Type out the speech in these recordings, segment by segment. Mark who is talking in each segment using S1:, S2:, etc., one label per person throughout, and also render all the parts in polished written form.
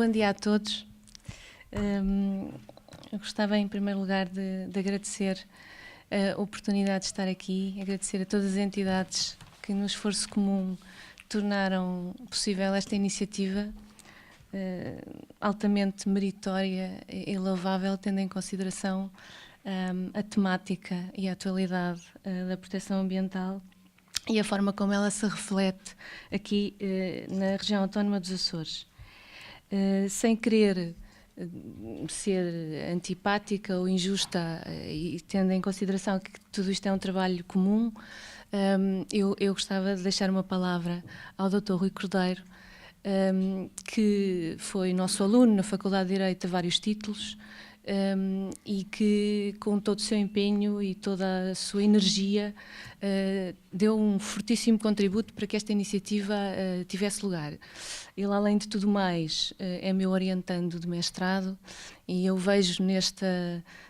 S1: Bom dia a todos. Eu gostava, em primeiro lugar, de agradecer a oportunidade de estar aqui, agradecer a todas as entidades que, no esforço comum, tornaram possível esta iniciativa altamente meritória e louvável, tendo em consideração a temática e a atualidade da proteção ambiental e a forma como ela se reflete aqui na região autónoma dos Açores. Sem querer ser antipática ou injusta e tendo em consideração que tudo isto é um trabalho comum, eu gostava de deixar uma palavra ao Dr. Rui Cordeiro, que foi nosso aluno na Faculdade de Direito a vários títulos, e que, com todo o seu empenho e toda a sua energia, deu um fortíssimo contributo para que esta iniciativa tivesse lugar. Ele, além de tudo mais, é meu orientando de mestrado e eu vejo nesta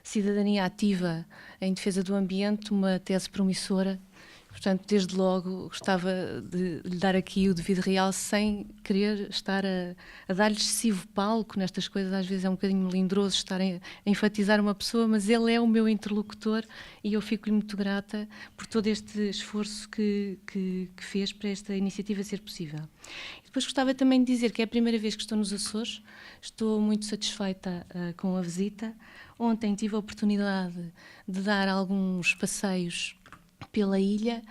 S1: cidadania ativa em defesa do ambiente uma tese promissora. Portanto, desde logo, gostava de lhe dar aqui o devido realce, sem querer estar a dar-lhe excessivo palco nestas coisas. Às vezes é um bocadinho melindroso estar a enfatizar uma pessoa, mas ele é o meu interlocutor e eu fico-lhe muito grata por todo este esforço que fez para esta iniciativa ser possível. E depois gostava também de dizer que é a primeira vez que estou nos Açores, estou muito satisfeita com a visita. Ontem tive a oportunidade de dar alguns passeios pela ilha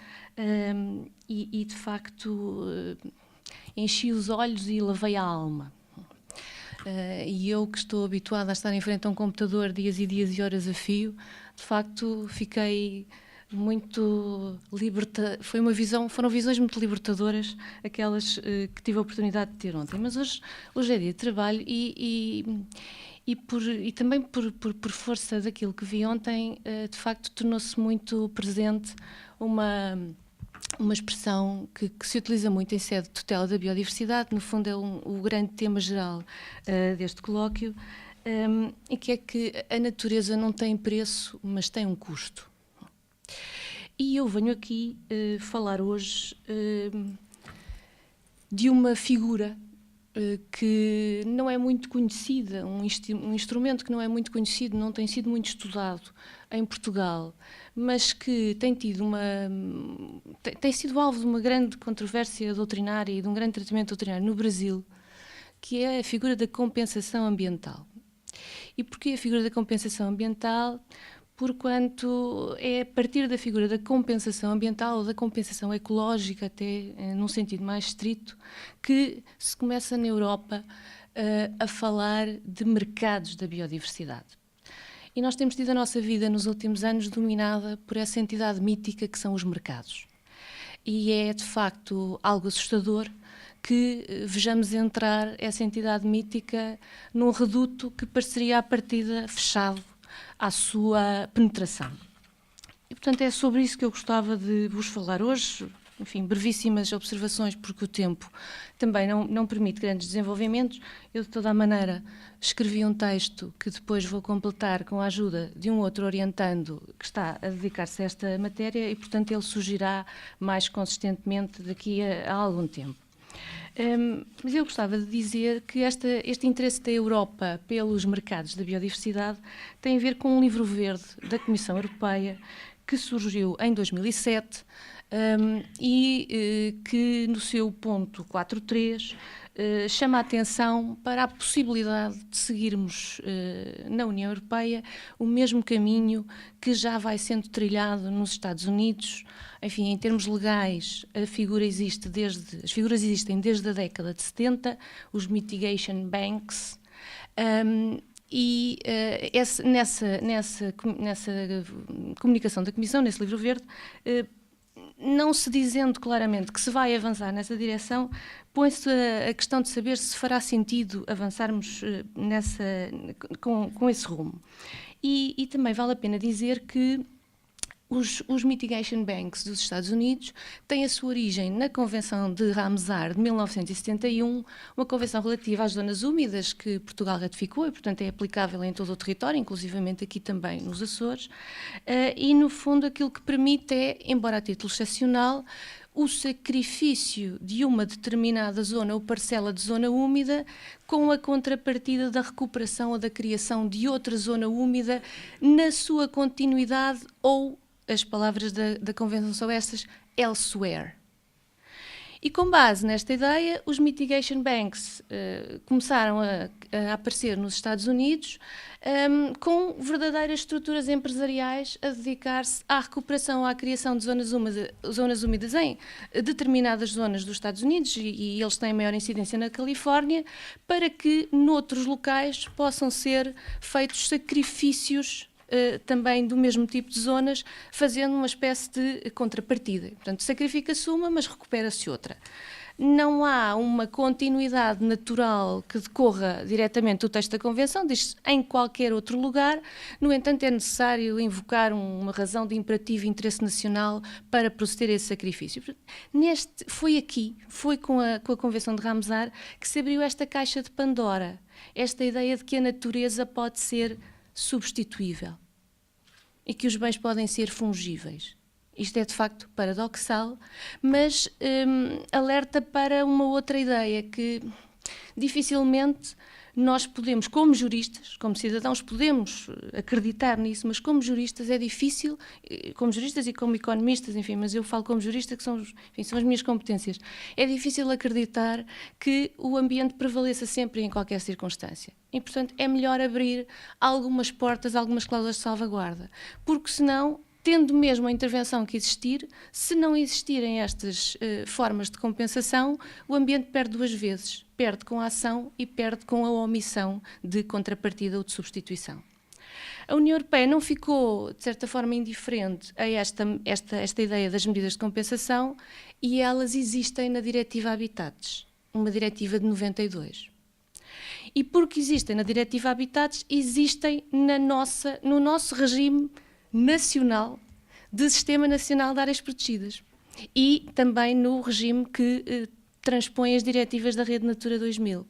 S1: e de facto enchi os olhos e lavei a alma. E eu, que estou habituada a estar em frente a um computador dias e dias e horas a fio, de facto fiquei muito foram visões muito libertadoras aquelas que tive a oportunidade de ter ontem. Mas hoje é dia de trabalho e também por força daquilo que vi ontem, de facto tornou-se muito presente uma expressão que se utiliza muito em sede de tutela da biodiversidade, no fundo é o grande tema geral deste colóquio, e que é que a natureza não tem preço, mas tem um custo. E eu venho aqui falar hoje de uma figura que não é muito conhecida, um instrumento que não é muito conhecido, não tem sido muito estudado em Portugal, mas que tem sido alvo de uma grande controvérsia doutrinária e de um grande tratamento doutrinário no Brasil, que é a figura da compensação ambiental. E porquê a figura da compensação ambiental? Porquanto é a partir da figura da compensação ambiental ou da compensação ecológica, até num sentido mais estrito, que se começa na Europa a falar de mercados da biodiversidade. E nós temos tido a nossa vida nos últimos anos dominada por essa entidade mítica que são os mercados. E é, de facto, algo assustador que vejamos entrar essa entidade mítica num reduto que pareceria à partida fechado à sua penetração. E, portanto, é sobre isso que eu gostava de vos falar hoje. Enfim, brevíssimas observações, porque o tempo também não permite grandes desenvolvimentos. Eu, de toda a maneira, escrevi um texto que depois vou completar com a ajuda de um outro orientando que está a dedicar-se a esta matéria e, portanto, ele surgirá mais consistentemente daqui a algum tempo. Mas eu gostava de dizer que este interesse da Europa pelos mercados da biodiversidade tem a ver com um livro verde da Comissão Europeia que surgiu em 2007 e que no seu ponto 4.3 chama a atenção para a possibilidade de seguirmos na União Europeia o mesmo caminho que já vai sendo trilhado nos Estados Unidos. Enfim, em termos legais, as figuras existem desde a década de 70, os mitigation banks, nessa comunicação da Comissão, nesse livro verde, não se dizendo claramente que se vai avançar nessa direção, põe-se a questão de saber se fará sentido avançarmos com esse rumo. E também vale a pena dizer que os mitigation banks dos Estados Unidos têm a sua origem na Convenção de Ramsar de 1971, uma convenção relativa às zonas úmidas que Portugal ratificou e, portanto, é aplicável em todo o território, inclusivamente aqui também nos Açores, e, no fundo, aquilo que permite é, embora a título excepcional, o sacrifício de uma determinada zona ou parcela de zona úmida com a contrapartida da recuperação ou da criação de outra zona úmida na sua continuidade ou, as palavras da Convenção são estas, elsewhere. E com base nesta ideia, os mitigation banks começaram a aparecer nos Estados Unidos com verdadeiras estruturas empresariais a dedicar-se à recuperação, à criação de zonas úmidas em determinadas zonas dos Estados Unidos, e eles têm maior incidência na Califórnia, para que noutros locais possam ser feitos sacrifícios também do mesmo tipo de zonas, fazendo uma espécie de contrapartida. Portanto, sacrifica-se uma, mas recupera-se outra. Não há uma continuidade natural que decorra diretamente do texto da Convenção, diz-se em qualquer outro lugar. No entanto, é necessário invocar uma razão de imperativo interesse nacional para proceder a esse sacrifício. Foi com a Convenção de Ramsar que se abriu esta caixa de Pandora, esta ideia de que a natureza pode ser substituível e que os bens podem ser fungíveis. Isto é de facto paradoxal, mas alerta para uma outra ideia, que dificilmente nós podemos, como juristas, como cidadãos, podemos acreditar nisso, mas como juristas é difícil, como juristas e como economistas, enfim, mas eu falo como jurista, que são as minhas competências, é difícil acreditar que o ambiente prevaleça sempre e em qualquer circunstância. E, portanto, é melhor abrir algumas portas, algumas cláusulas de salvaguarda, porque senão, tendo mesmo a intervenção que existir, se não existirem estas formas de compensação, o ambiente perde duas vezes. Perde com a ação e perde com a omissão de contrapartida ou de substituição. A União Europeia não ficou, de certa forma, indiferente a esta ideia das medidas de compensação, e elas existem na Diretiva Habitats, uma diretiva de 92. E porque existem na Diretiva Habitats, existem no nosso regime nacional de Sistema Nacional de Áreas Protegidas e também no regime que transpõe as diretivas da Rede Natura 2000.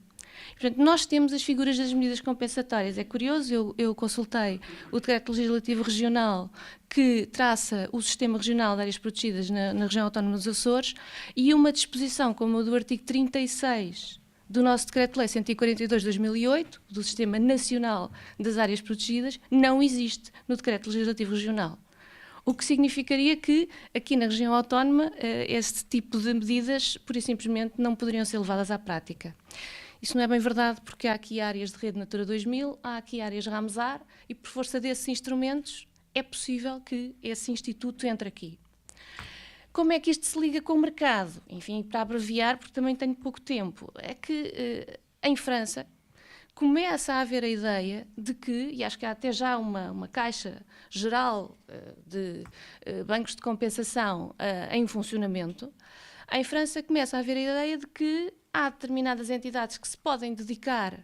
S1: Portanto, nós temos as figuras das medidas compensatórias. É curioso, eu consultei o Decreto Legislativo Regional que traça o Sistema Regional de Áreas Protegidas na Região Autónoma dos Açores, e uma disposição como a do artigo 36 do nosso Decreto-Lei 142 de 2008, do Sistema Nacional das Áreas Protegidas, não existe no Decreto Legislativo Regional. O que significaria que, aqui na região autónoma, este tipo de medidas, pura e simplesmente, não poderiam ser levadas à prática. Isso não é bem verdade, porque há aqui áreas de Rede Natura 2000, há aqui áreas Ramsar, e por força desses instrumentos é possível que esse instituto entre aqui. Como é que isto se liga com o mercado? Enfim, para abreviar, porque também tenho pouco tempo, é que em França começa a haver a ideia de que, e acho que há até já uma caixa geral de bancos de compensação em funcionamento, em França começa a haver a ideia de que há determinadas entidades que se podem dedicar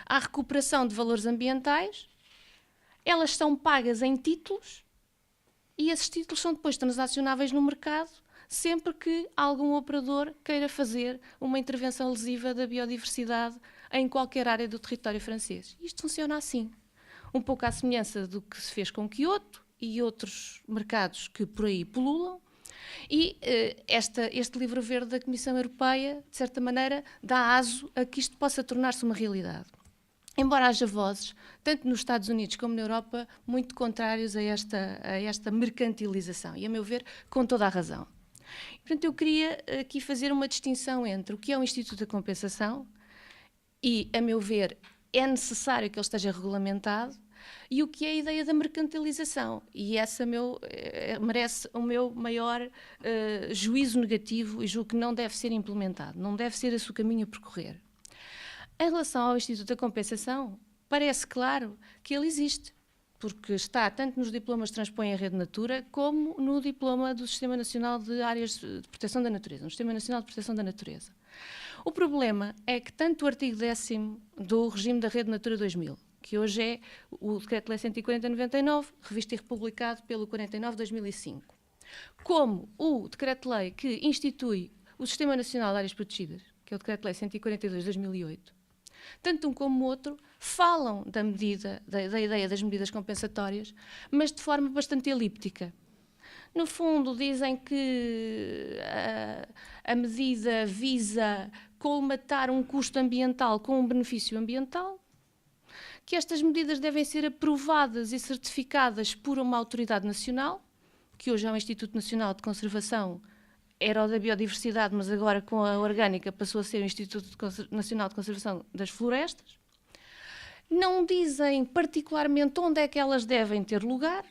S1: à recuperação de valores ambientais, elas são pagas em títulos, e esses títulos são depois transacionáveis no mercado sempre que algum operador queira fazer uma intervenção lesiva da biodiversidade em qualquer área do território francês. Isto funciona assim, um pouco à semelhança do que se fez com Quioto e outros mercados que por aí pululam, e este livro verde da Comissão Europeia, de certa maneira, dá aso a que isto possa tornar-se uma realidade. Embora haja vozes, tanto nos Estados Unidos como na Europa, muito contrários a esta mercantilização, e, a meu ver, com toda a razão. Portanto, eu queria aqui fazer uma distinção entre o que é o Instituto da Compensação, e, a meu ver, é necessário que ele esteja regulamentado, e o que é a ideia da mercantilização. E essa merece o meu maior juízo negativo, e julgo que não deve ser implementado, não deve ser esse o caminho a percorrer. Em relação ao Instituto da Compensação, parece claro que ele existe, porque está tanto nos diplomas que transpõem a Rede Natura, como no diploma do Sistema Nacional de Áreas de Proteção da Natureza, no Sistema Nacional de Proteção da Natureza. O problema é que tanto o artigo 10º do regime da Rede Natura 2000, que hoje é o Decreto-Lei 140/99, revisto e republicado pelo 49/2005, como o Decreto-Lei que institui o Sistema Nacional de Áreas Protegidas, que é o Decreto-Lei 142/2008, tanto um como o outro falam da ideia das medidas compensatórias, mas de forma bastante elíptica. No fundo, dizem que a medida visa colmatar um custo ambiental com um benefício ambiental, que estas medidas devem ser aprovadas e certificadas por uma autoridade nacional, que hoje é o Instituto Nacional de Conservação, era o da Biodiversidade, mas agora com a orgânica passou a ser o Instituto Nacional de Conservação das Florestas. Não dizem particularmente onde é que elas devem ter lugar,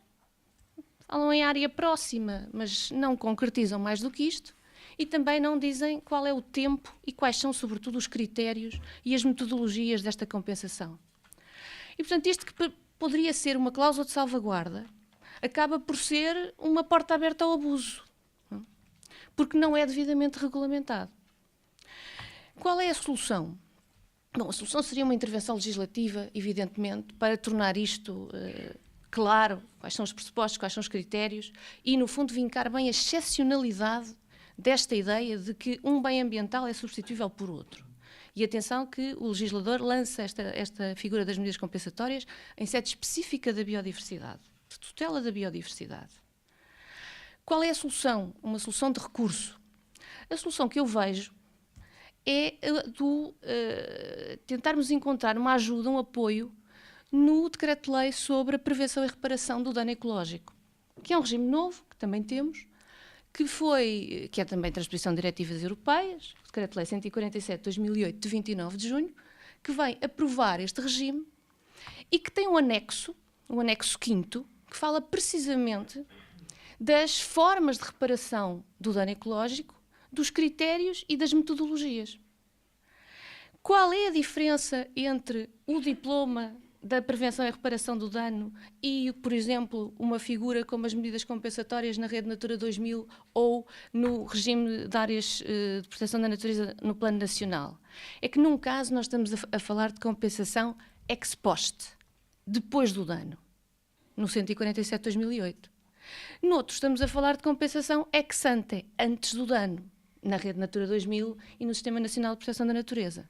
S1: falam em área próxima, mas não concretizam mais do que isto, e também não dizem qual é o tempo e quais são, sobretudo, os critérios e as metodologias desta compensação. E, portanto, isto que poderia ser uma cláusula de salvaguarda acaba por ser uma porta aberta ao abuso, porque não é devidamente regulamentado. Qual é a solução? Bom, a solução seria uma intervenção legislativa, evidentemente, para tornar isto claro, quais são os pressupostos, quais são os critérios, e, no fundo, vincar bem a excepcionalidade desta ideia de que um bem ambiental é substituível por outro. E atenção que o legislador lança esta figura das medidas compensatórias em sede específica da biodiversidade, de tutela da biodiversidade. Qual é a solução? Uma solução de recurso. A solução que eu vejo é tentarmos encontrar uma ajuda, um apoio no Decreto-Lei sobre a prevenção e reparação do dano ecológico, que é um regime novo, que também temos, que é também transposição de diretivas europeias, o Decreto-Lei 147 de 2008, de 29 de junho, que vem aprovar este regime e que tem um anexo 5º, que fala precisamente das formas de reparação do dano ecológico, dos critérios e das metodologias. Qual é a diferença entre o diploma da prevenção e reparação do dano e, por exemplo, uma figura como as medidas compensatórias na Rede Natura 2000 ou no regime de áreas de proteção da natureza no plano nacional? É que num caso nós estamos a falar de compensação ex post, depois do dano, no 147 de 2008. No outro, estamos a falar de compensação ex ante, antes do dano, na Rede Natura 2000 e no Sistema Nacional de Proteção da Natureza.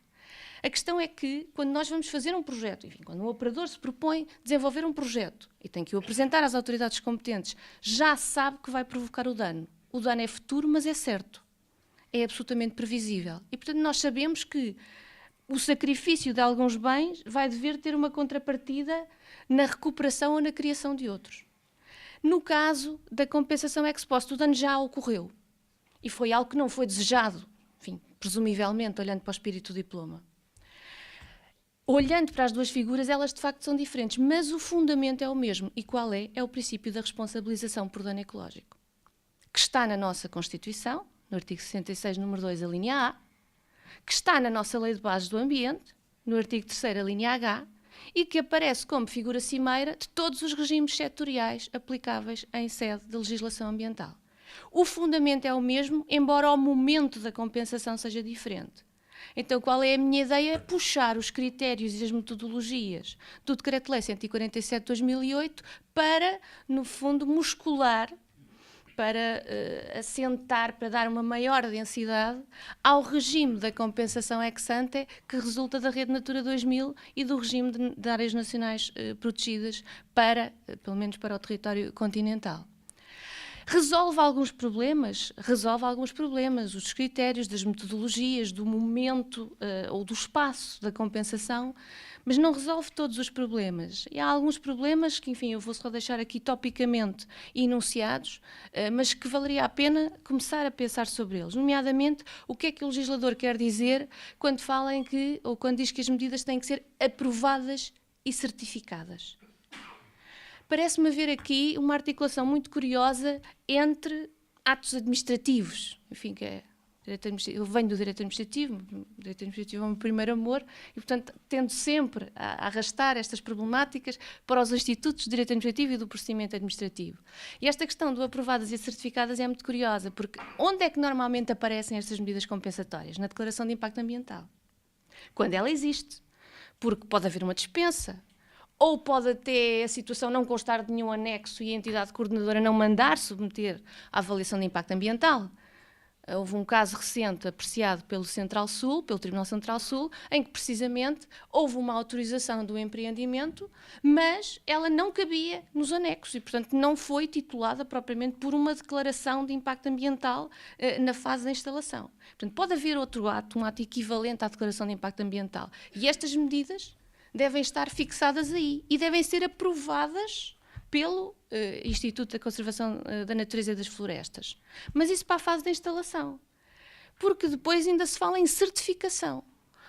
S1: A questão é que, quando nós vamos fazer um projeto, enfim, quando um operador se propõe desenvolver um projeto e tem que o apresentar às autoridades competentes, já sabe que vai provocar o dano. O dano é futuro, mas é certo. É absolutamente previsível. E, portanto, nós sabemos que o sacrifício de alguns bens vai dever ter uma contrapartida na recuperação ou na criação de outros. No caso da compensação ex post, o dano já ocorreu. E foi algo que não foi desejado, enfim, presumivelmente, olhando para o espírito do diploma. Olhando para as duas figuras, elas de facto são diferentes, mas o fundamento é o mesmo. E qual é? É o princípio da responsabilização por dano ecológico, que está na nossa Constituição, no artigo 66, número 2, a linha A, que está na nossa Lei de Bases do Ambiente, no artigo 3º, a linha H, e que aparece como figura cimeira de todos os regimes setoriais aplicáveis em sede de legislação ambiental. O fundamento é o mesmo, embora o momento da compensação seja diferente. Então, qual é a minha ideia? Puxar os critérios e as metodologias do Decreto-Lei 147 de 2008 para, no fundo, muscular, para assentar, para dar uma maior densidade ao regime da compensação ex ante que resulta da Rede Natura 2000 e do regime de áreas nacionais protegidas pelo menos para o território continental. Resolve alguns problemas, os critérios das metodologias, do momento ou do espaço da compensação, mas não resolve todos os problemas. E há alguns problemas que, enfim, eu vou só deixar aqui topicamente enunciados, mas que valeria a pena começar a pensar sobre eles. Nomeadamente, o que é que o legislador quer dizer quando fala em que, ou quando diz que as medidas têm que ser aprovadas e certificadas. Parece-me haver aqui uma articulação muito curiosa entre atos administrativos, enfim, que é eu venho do direito administrativo, o direito administrativo é o meu primeiro amor, e, portanto, tendo sempre a arrastar estas problemáticas para os institutos de direito administrativo e do procedimento administrativo. E esta questão do aprovadas e certificadas é muito curiosa, porque onde é que normalmente aparecem estas medidas compensatórias? Na declaração de impacto ambiental. Quando ela existe, porque pode haver uma dispensa, ou pode até a situação não constar de nenhum anexo e a entidade coordenadora não mandar submeter à avaliação de impacto ambiental. Houve um caso recente apreciado pelo Tribunal Central Sul, em que precisamente houve uma autorização do empreendimento, mas ela não cabia nos anexos e, portanto, não foi titulada propriamente por uma declaração de impacto ambiental na fase da instalação. Portanto, pode haver outro ato, um ato equivalente à declaração de impacto ambiental. E estas medidas devem estar fixadas aí e devem ser aprovadas pelo Instituto da Conservação da Natureza e das Florestas. Mas isso para a fase da instalação. Porque depois ainda se fala em certificação.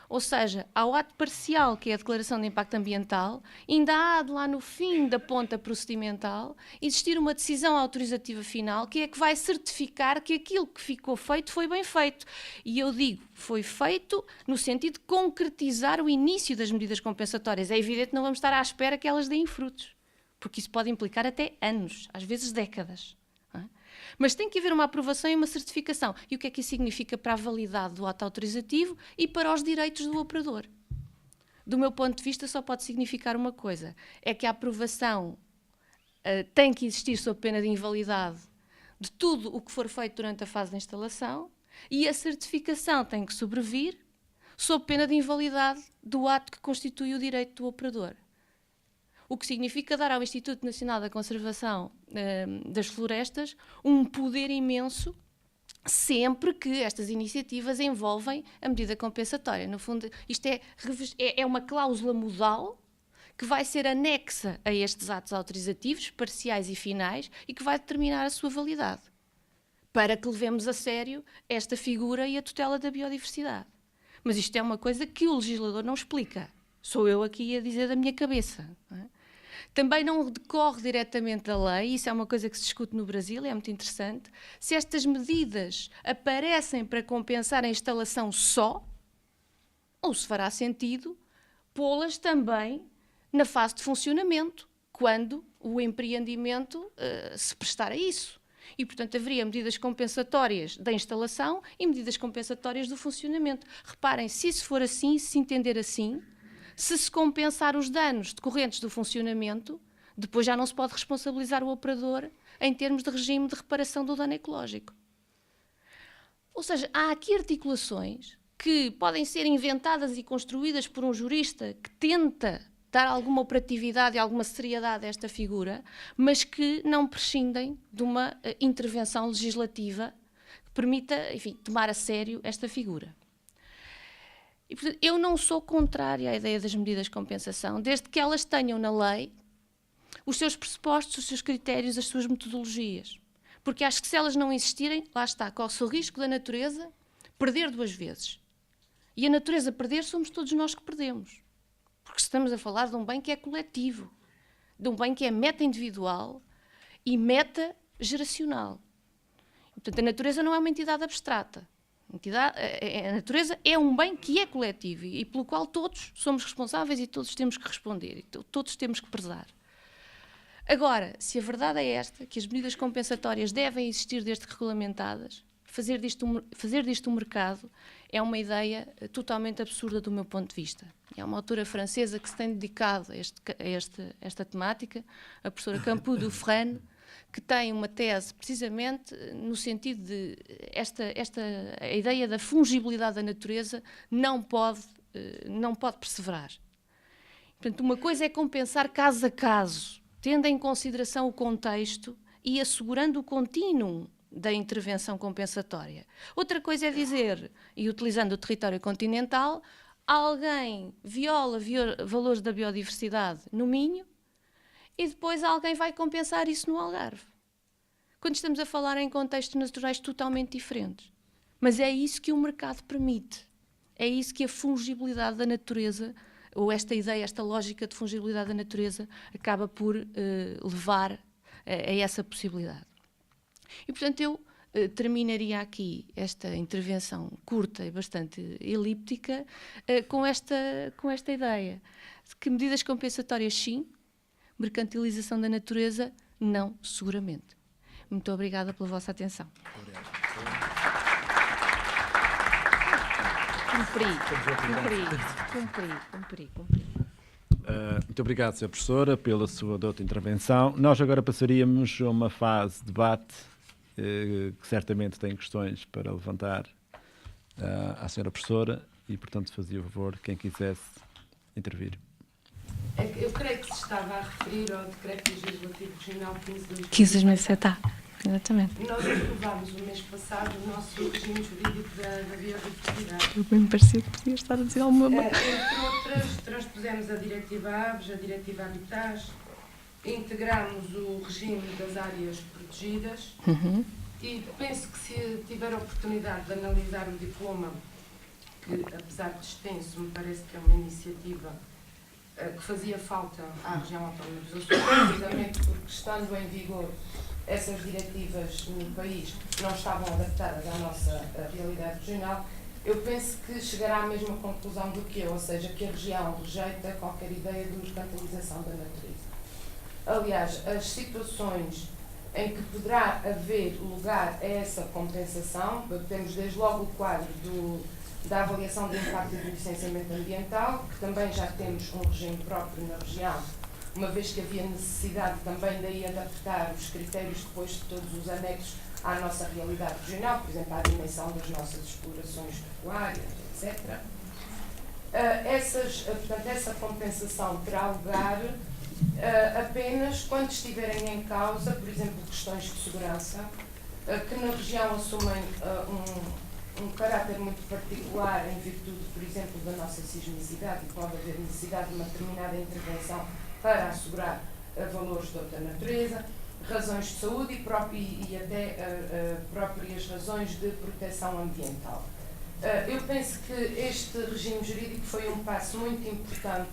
S1: Ou seja, ao ato parcial, que é a declaração de impacto ambiental, ainda há de lá no fim da ponta procedimental existir uma decisão autorizativa final que é que vai certificar que aquilo que ficou feito foi bem feito. E eu digo, foi feito no sentido de concretizar o início das medidas compensatórias. É evidente que não vamos estar à espera que elas deem frutos, porque isso pode implicar até anos, às vezes décadas. Não é? Mas tem que haver uma aprovação e uma certificação. E o que é que isso significa para a validade do ato autorizativo e para os direitos do operador? Do meu ponto de vista, só pode significar uma coisa, é que a aprovação tem que existir sob pena de invalidade de tudo o que for feito durante a fase de instalação e a certificação tem que sobrevir sob pena de invalidade do ato que constitui o direito do operador. O que significa dar ao Instituto Nacional da Conservação das Florestas um poder imenso sempre que estas iniciativas envolvem a medida compensatória. No fundo, isto é uma cláusula modal que vai ser anexa a estes atos autorizativos, parciais e finais, e que vai determinar a sua validade, para que levemos a sério esta figura e a tutela da biodiversidade. Mas isto é uma coisa que o legislador não explica. Sou eu aqui a dizer da minha cabeça. Não é? Também não decorre diretamente da lei, isso é uma coisa que se discute no Brasil, é muito interessante, se estas medidas aparecem para compensar a instalação só, ou se fará sentido pô-las também na fase de funcionamento, quando o empreendimento se prestar a isso. E, portanto, haveria medidas compensatórias da instalação e medidas compensatórias do funcionamento. Reparem, se isso for assim, se entender assim, se compensar os danos decorrentes do funcionamento, depois já não se pode responsabilizar o operador em termos de regime de reparação do dano ecológico. Ou seja, há aqui articulações que podem ser inventadas e construídas por um jurista que tenta dar alguma operatividade e alguma seriedade a esta figura, mas que não prescindem de uma intervenção legislativa que permita, enfim, tomar a sério esta figura. E, portanto, eu não sou contrária à ideia das medidas de compensação, desde que elas tenham na lei os seus pressupostos, os seus critérios, as suas metodologias. Porque acho que se elas não existirem, lá está, corre-se o risco da natureza perder duas vezes. E a natureza perder somos todos nós que perdemos. Porque estamos a falar de um bem que é coletivo, de um bem que é meta-individual e meta-geracional. Portanto, a natureza não é uma entidade abstrata. A natureza é um bem que é coletivo e pelo qual todos somos responsáveis e todos temos que responder, e todos temos que prezar. Agora, se a verdade é esta, que as medidas compensatórias devem existir desde que regulamentadas, fazer disto um mercado é uma ideia totalmente absurda do meu ponto de vista. É uma autora francesa que se tem dedicado a esta temática, a professora Campoux Dufresne, que tem uma tese precisamente no sentido de a ideia da fungibilidade da natureza não pode perseverar. Portanto, uma coisa é compensar caso a caso, tendo em consideração o contexto e assegurando o contínuo da intervenção compensatória. Outra coisa é dizer, e utilizando o território continental, alguém viola valores da biodiversidade no Minho e depois alguém vai compensar isso no Algarve. Quando estamos a falar em contextos naturais totalmente diferentes. Mas é isso que o mercado permite. É isso que a fungibilidade da natureza, ou esta ideia, esta lógica de fungibilidade da natureza, acaba por levar a essa possibilidade. E, portanto, eu terminaria aqui esta intervenção curta e bastante elíptica com esta ideia de que medidas compensatórias, sim, mercantilização da natureza, não, seguramente. Muito obrigada pela vossa atenção. Cumpri.
S2: Muito obrigado, Sra. Professora, pela sua douta intervenção. Nós agora passaríamos a uma fase de debate que certamente tem questões para levantar à senhora professora e, portanto, fazia o favor, quem quisesse intervir.
S3: Eu creio que se estava a referir ao Decreto Legislativo Regional
S1: 15/2007. Exatamente.
S3: Nós aprovámos o mês passado o nosso regime jurídico da biodiversidade.
S1: Eu bem me parecia que podia estar a dizer alguma coisa.
S3: Entre outras, transpusemos a Diretiva Aves, a Diretiva Habitats, integramos o regime das áreas protegidas e penso que se tiver a oportunidade de analisar o diploma, que apesar de extenso, me parece que é uma iniciativa que fazia falta à região autónoma dos Açores, precisamente porque, estando em vigor essas diretivas no país, não estavam adaptadas à nossa realidade regional. Eu penso que chegará à mesma conclusão do que eu, ou seja, que a região rejeita qualquer ideia de mercantilização da natureza. Aliás, as situações em que poderá haver lugar a essa compensação, temos desde logo o quadro da avaliação de impacto e do licenciamento ambiental, que também já temos um regime próprio na região, uma vez que havia necessidade também daí adaptar os critérios depois de todos os anexos à nossa realidade regional, por exemplo, à dimensão das nossas explorações pecuárias, etc. Portanto, essa compensação terá lugar apenas quando estiverem em causa, por exemplo, questões de segurança, que na região assumem um caráter muito particular em virtude, por exemplo, da nossa sismicidade, e pode haver necessidade de uma determinada intervenção para assegurar valores de outra natureza, razões de saúde e até próprias razões de proteção ambiental. Eu penso que este regime jurídico foi um passo muito importante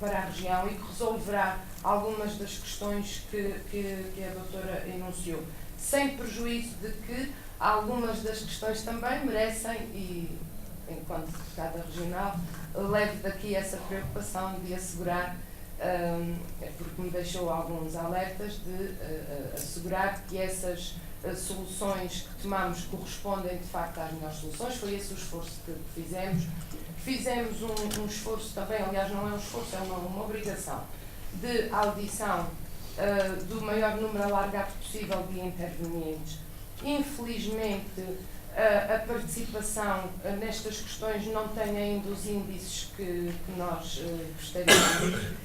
S3: para a região e que resolverá algumas das questões que a doutora enunciou, sem prejuízo de que algumas das questões também merecem, e enquanto deputada regional, levo daqui essa preocupação de assegurar, porque me deixou alguns alertas, de assegurar que essas soluções que tomamos correspondem de facto às melhores soluções. Foi esse o esforço que fizemos. Fizemos um esforço também, aliás não é um esforço, é uma obrigação, de audição do maior número alargado possível de intervenientes. Infelizmente, a participação nestas questões não tem ainda os índices que nós gostaríamos.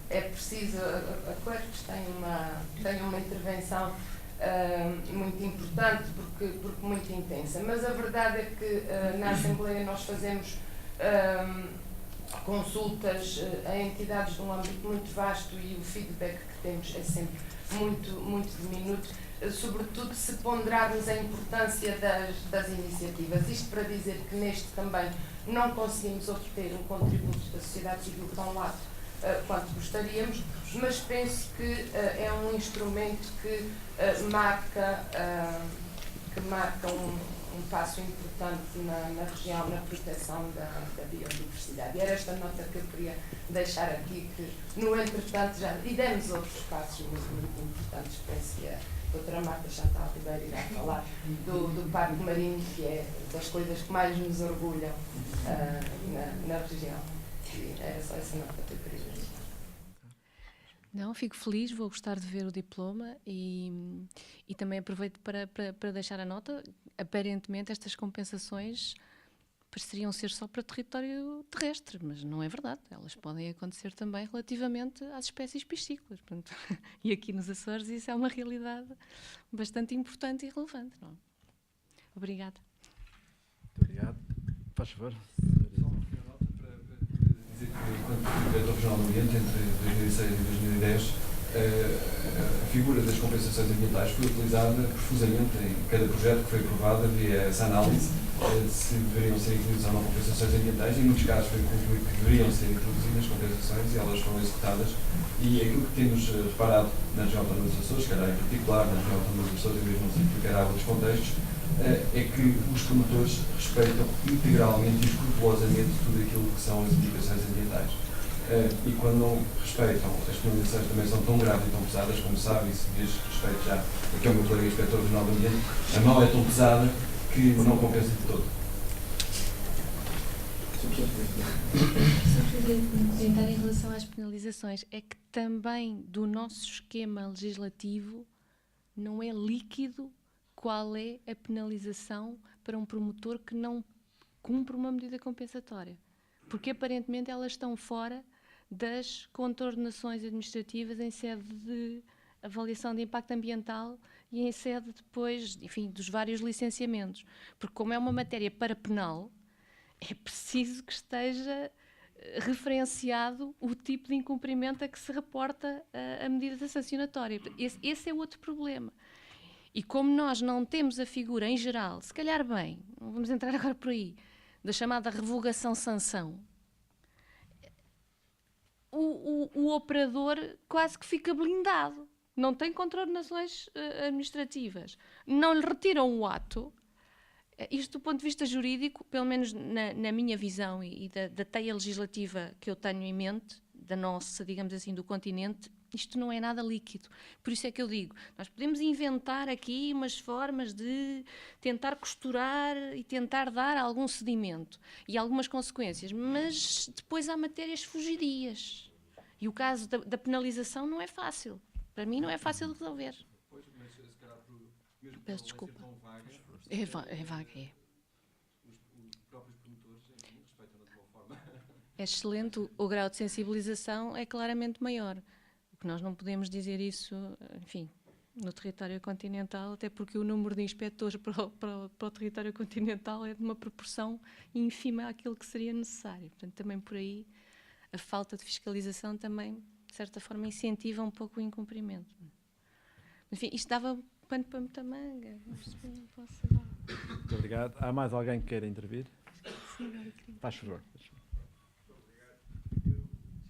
S3: É preciso, a Clerques tem uma intervenção muito importante, porque muito intensa, mas a verdade é que na Assembleia nós fazemos consultas a entidades de um âmbito muito vasto e o feedback que temos é sempre muito diminuto, sobretudo se ponderarmos a importância das iniciativas. Isto para dizer que neste também não conseguimos obter um contributo da sociedade civil tão lato quanto gostaríamos, mas penso que é um instrumento que marca um passo importante na região, na proteção da biodiversidade. E era esta nota que eu queria deixar aqui, que no entretanto e demos outros passos muito importantes. Penso que a doutora Marta Chantal Ribeiro irá falar do Parque Marinho, que é das coisas que mais nos orgulham na região. E era só essa nota que eu queria deixar.
S1: Não, fico feliz, vou gostar de ver o diploma e também aproveito para deixar a nota. Aparentemente estas compensações pareceriam ser só para território terrestre, mas não é verdade. Elas podem acontecer também relativamente às espécies piscícolas. Portanto, e aqui nos Açores isso é uma realidade bastante importante e relevante. Não? Obrigada.
S2: Muito obrigado. Faz favor.
S4: Dizer que, enquanto diretor regional do ambiente, entre 2006 e 2010, a figura das compensações ambientais foi utilizada profusamente em cada projeto que foi aprovado. Havia essa análise se deveriam ser incluídas ou não compensações ambientais. Em muitos casos foi concluído que deveriam ser introduzidas compensações e elas foram executadas. E aquilo que temos reparado na região autónoma dos Açores, calhar em particular na região autónoma dos Açores, e mesmo não se aplicará a outros contextos, é que os promotores respeitam integralmente e escrupulosamente tudo aquilo que são as indicações ambientais. E quando não respeitam, as penalizações também são tão graves e tão pesadas, como sabe, e se diz respeito já aqui ao meu colega inspetor regional do ambiente, a mão é tão pesada que não compensa de todo.
S1: Só queria comentar em relação às penalizações, é que também do nosso esquema legislativo não é líquido qual é a penalização para um promotor que não cumpre uma medida compensatória. Porque aparentemente elas estão fora das contornações administrativas em sede de avaliação de impacto ambiental e em sede depois, enfim, dos vários licenciamentos. Porque como é uma matéria para penal, é preciso que esteja referenciado o tipo de incumprimento a que se reporta a medida sancionatória. Esse é outro problema. E como nós não temos a figura em geral, se calhar bem, não vamos entrar agora por aí, da chamada revogação-sanção, o operador quase que fica blindado. Não tem contornações administrativas. Não lhe retiram o ato. Isto do ponto de vista jurídico, pelo menos na minha visão e da teia legislativa que eu tenho em mente, da nossa, digamos assim, do continente, isto não é nada líquido. Por isso é que eu digo, nós podemos inventar aqui umas formas de tentar costurar e tentar dar algum sedimento e algumas consequências, mas depois há matérias fugidias. E o caso da penalização não é fácil. Para mim não é fácil de resolver. Peço desculpa. É vaga, é.
S4: Os próprios promotores respeitam-na de uma forma.
S1: É excelente, o grau de sensibilização é claramente maior. O que nós não podemos dizer isso, enfim, no território continental, até porque o número de inspectores para o território continental é de uma proporção ínfima àquilo que seria necessário. Portanto, também por aí, a falta de fiscalização também, de certa forma, incentiva um pouco o incumprimento. Enfim, isto dava pano para muita manga. Não posso agora.
S2: Muito obrigado. Há mais alguém que queira intervir? Faz favor.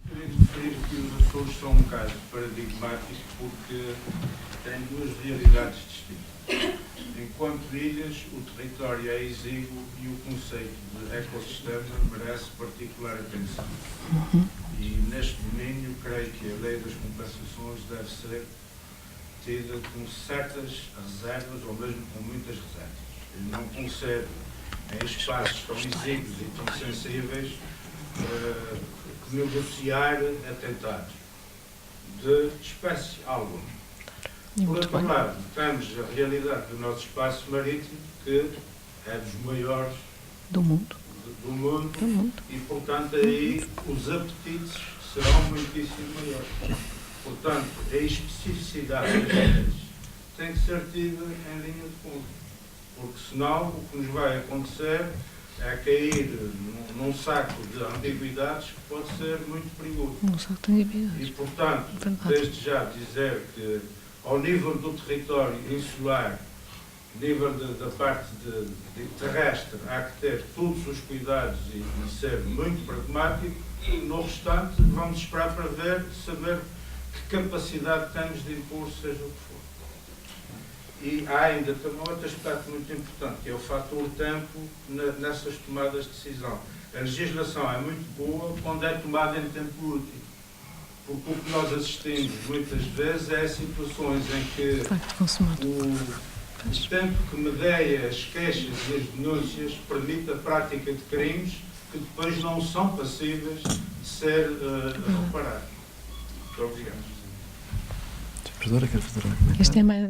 S5: Queria referir que os Açores são um caso paradigmático porque têm duas realidades distintas. Enquanto ilhas, o território é exíguo e o conceito de ecossistema merece particular atenção. E neste domínio, creio que a lei das compensações deve ser tida com certas reservas ou mesmo com muitas reservas. E não concebe em espaços tão exíguos e tão sensíveis negociar atentados de espécie alguma. Por outro lado, temos a realidade do nosso espaço marítimo, que é dos maiores
S1: do mundo.
S5: Do mundo. E, portanto, aí os apetites serão muitíssimo maiores. Portanto, a especificidade das leis tem que ser tida em linha de conta, porque senão o que nos vai acontecer é cair num saco de ambiguidades que pode ser muito perigoso.
S1: Um saco de ambiguidades.
S5: E, portanto, desde já dizer que ao nível do território insular, nível da parte terrestre, há que ter todos os cuidados e ser muito pragmático. No restante, vamos esperar para ver, saber que capacidade temos de impor, seja o que for. E há ainda também outro aspecto muito importante, que é o fator tempo nessas tomadas de decisão. A legislação é muito boa quando é tomada em tempo útil, porque o que nós assistimos muitas vezes é situações em que o tempo que medeia as queixas e as denúncias permite a prática de crimes que depois não são passíveis de ser reparados. Muito obrigado.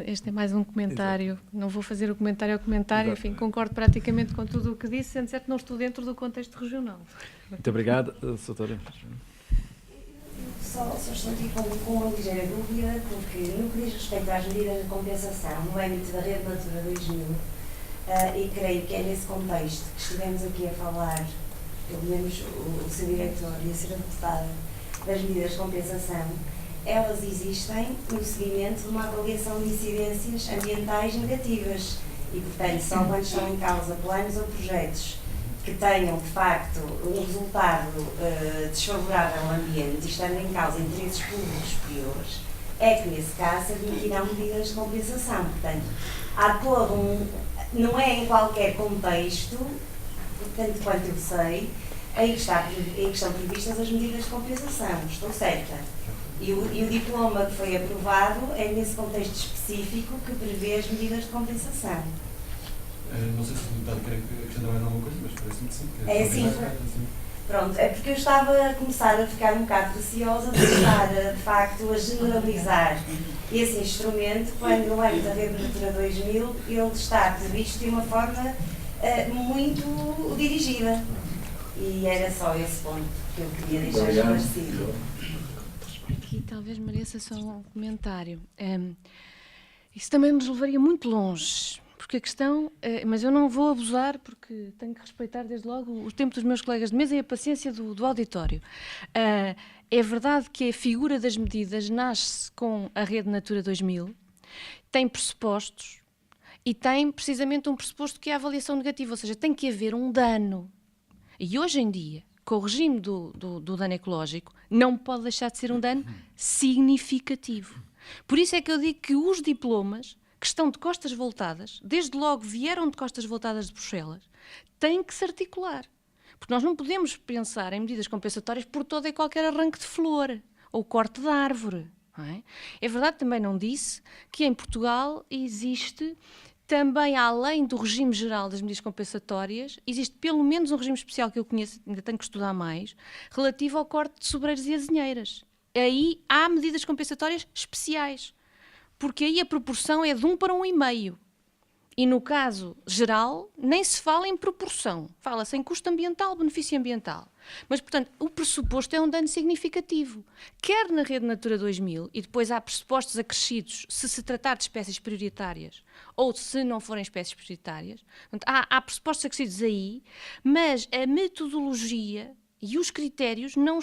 S1: Este é mais um comentário. Exato. Não vou fazer o comentário ao comentário. Exato. Enfim, concordo praticamente com tudo o que disse, sendo certo que não estou dentro do contexto regional.
S2: Muito obrigado, doutora.
S6: Só estou aqui com uma ligeira dúvida, porque no que diz respeito às medidas de compensação no âmbito da Rede Natura 2000, e creio que é nesse contexto que estivemos aqui a falar, pelo menos o seu diretor e a senhora deputada, das medidas de compensação, elas existem no seguimento de uma avaliação de incidências ambientais negativas e, portanto, só quando estão em causa planos ou projetos que tenham, de facto, um resultado desfavorável ao ambiente e estando em causa interesses públicos superiores, é que, nesse caso, se admitirão medidas de compensação. Portanto, há todo não é em qualquer contexto, tanto quanto eu sei, em que estão previstas as medidas de compensação. Estou certa. E o diploma que foi aprovado é nesse contexto específico que prevê as medidas de compensação.
S4: Não sei se o deputado quer acrescentar mais alguma coisa, mas parece-me que sim.
S6: É assim, Pronto, é porque eu estava a começar a ficar um bocado receosa de estar, de facto, a generalizar esse instrumento, quando no âmbito da Rede Natura 2000 ele está previsto de uma forma muito dirigida. E era só esse ponto que eu queria deixar esclarecido.
S1: Aqui talvez mereça só um comentário. Isso também nos levaria muito longe, porque a questão, mas eu não vou abusar, porque tenho que respeitar desde logo o tempo dos meus colegas de mesa e a paciência do auditório. É verdade que a figura das medidas nasce com a Rede Natura 2000, tem pressupostos e tem precisamente um pressuposto que é a avaliação negativa, ou seja, tem que haver um dano. E hoje em dia, com o regime do dano ecológico, não pode deixar de ser um dano significativo. Por isso é que eu digo que os diplomas que estão de costas voltadas, desde logo vieram de costas voltadas de Bruxelas, têm que se articular. Porque nós não podemos pensar em medidas compensatórias por todo e qualquer arranque de flor ou corte de árvore. Não é? É verdade, também não disse, que em Portugal existe também, além do regime geral das medidas compensatórias, existe pelo menos um regime especial que eu conheço, ainda tenho que estudar mais, relativo ao corte de sobreiros e azinheiras. Aí há medidas compensatórias especiais, porque aí a proporção é de 1 para 1,5. E no caso geral, nem se fala em proporção. Fala-se em custo ambiental, benefício ambiental. Mas, portanto, o pressuposto é um dano significativo. Quer na Rede Natura 2000, e depois há pressupostos acrescidos se tratar de espécies prioritárias ou se não forem espécies prioritárias. Portanto, há pressupostos acrescidos aí, mas a metodologia e os critérios não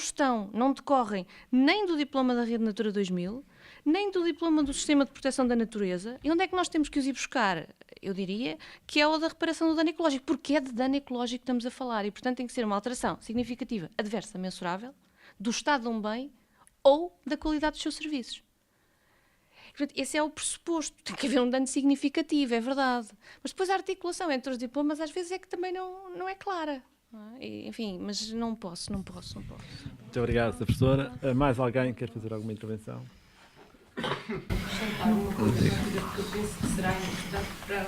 S1: decorrem nem do diploma da Rede Natura 2000, nem do diploma do Sistema de Proteção da Natureza. E onde é que nós temos que os ir buscar? Eu diria que é o da reparação do dano ecológico, porque é de dano ecológico que estamos a falar e, portanto, tem que ser uma alteração significativa, adversa, mensurável, do estado de um bem ou da qualidade dos seus serviços. Portanto, esse é o pressuposto. Tem que haver um dano significativo, é verdade. Mas depois a articulação entre os diplomas às vezes é que também não é clara. Não é? Enfim, mas não posso.
S2: Muito obrigado, professora. Mais alguém quer fazer alguma intervenção?
S3: Acrescentar uma coisa que eu penso que será importante para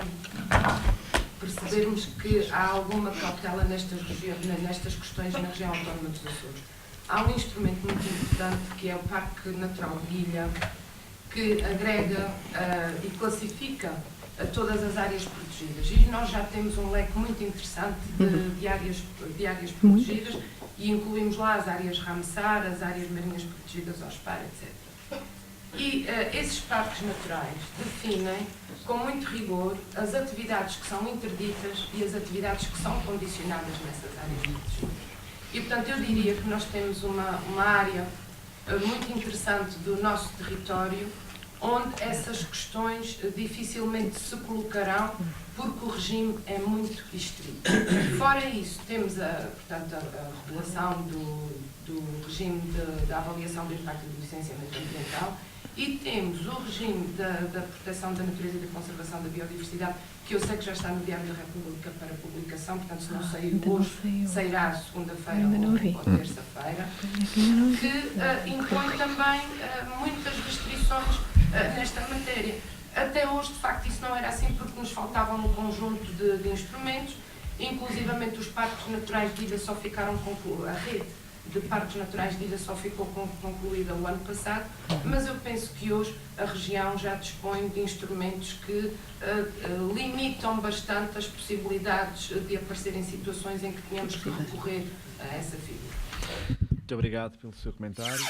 S3: percebermos que há alguma cautela nestas questões na região autónoma dos Açores. Há um instrumento muito importante que é o Parque Natural de Ilha, que agrega e classifica todas as áreas protegidas. E nós já temos um leque muito interessante de áreas protegidas e incluímos lá as áreas Ramsar, as áreas marinhas protegidas, OSPAR, etc. E esses parques naturais definem com muito rigor as atividades que são interditas e as atividades que são condicionadas nessas áreas protegidas. E, portanto, eu diria que nós temos uma área muito interessante do nosso território onde essas questões dificilmente se colocarão porque o regime é muito estrito. Fora isso, temos portanto, a regulação do regime da avaliação do impacto do licenciamento ambiental e temos o regime da proteção da natureza e da conservação da biodiversidade, que eu sei que já está no Diário da República para publicação, portanto, se não sair hoje, sairá segunda-feira ou terça-feira, que impõe também muitas restrições nesta matéria. Até hoje, de facto, isso não era assim porque nos faltavam um conjunto de instrumentos, inclusivamente os parques naturais de ilha só ficaram a rede de parques naturais de ilha só ficou concluída o ano passado, mas eu penso que hoje a região já dispõe de instrumentos que limitam bastante as possibilidades de aparecer em situações em que tenhamos que recorrer a essa figura.
S2: Muito obrigado pelo seu comentário.